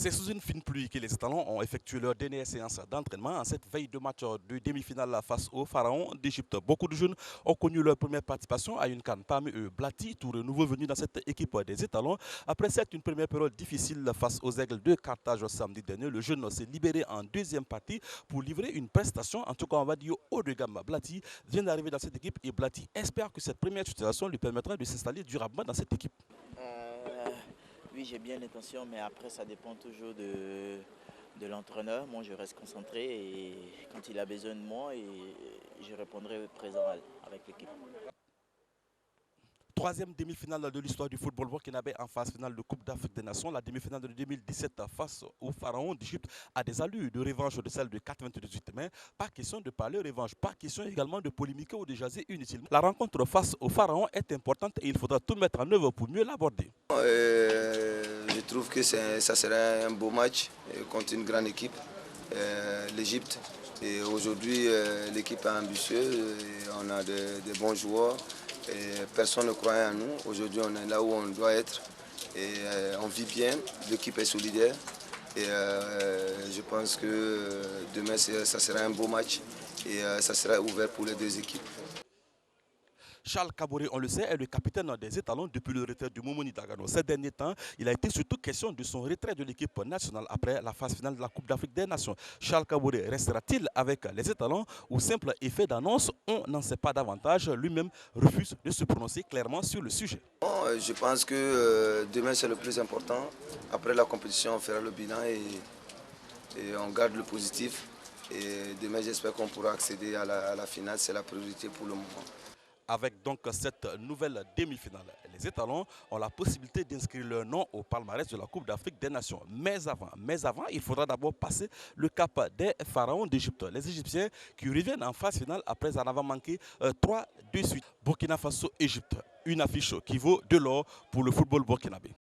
C'est sous une fine pluie que les Étalons ont effectué leur dernière séance d'entraînement en cette veille de match de demi-finale face au Pharaon d'Égypte. Beaucoup de jeunes ont connu leur première participation à une CAN. Parmi eux, Blati, tout nouveau venu dans cette équipe des Étalons. Après une première période difficile face aux Aigles de Carthage samedi dernier, le jeune s'est libéré en deuxième partie pour livrer une prestation, en tout cas on va dire haut de gamme. Blati vient d'arriver dans cette équipe et Blati espère que cette première situation lui permettra de s'installer durablement dans cette équipe. Oui, j'ai bien l'intention, mais après, ça dépend toujours de l'entraîneur. Moi, je reste concentré et quand il a besoin de moi, je répondrai présent avec l'équipe. Troisième demi-finale de l'histoire du football burkinabé en phase finale de Coupe d'Afrique des Nations. La demi-finale de 2017 face au Pharaon d'Égypte a des allures de revanche de celle de 98. Mais pas question de parler revanche, pas question également de polémiquer ou de jaser inutilement. La rencontre face au Pharaon est importante et il faudra tout mettre en œuvre pour mieux l'aborder. Je trouve que ça sera un beau match contre une grande équipe, l'Égypte. Et aujourd'hui, l'équipe est ambitieuse, on a de bons joueurs. Et personne ne croyait en nous. Aujourd'hui, on est là où on doit être. Et on vit bien, l'équipe est solidaire. Et je pense que demain, ça sera un beau match. Et ça sera ouvert pour les deux équipes. Charles Kaboré, on le sait, est le capitaine des Étalons depuis le retrait du Momoni Dagano. Ces derniers temps, il a été surtout question de son retrait de l'équipe nationale après la phase finale de la Coupe d'Afrique des Nations. Charles Kaboré restera-t-il avec les Étalons ou simple effet d'annonce? On n'en sait pas davantage. Lui-même refuse de se prononcer clairement sur le sujet. Bon, je pense que demain, c'est le plus important. Après la compétition, on fera le bilan et on garde le positif. Et demain, j'espère qu'on pourra accéder à la finale. C'est la priorité pour le moment. Avec donc cette nouvelle demi-finale, les Étalons ont la possibilité d'inscrire leur nom au palmarès de la Coupe d'Afrique des Nations. Mais avant, il faudra d'abord passer le cap des Pharaons d'Égypte. Les Égyptiens qui reviennent en phase finale après en avoir manqué 3 de suite. Burkina Faso-Égypte, une affiche qui vaut de l'or pour le football burkinabé.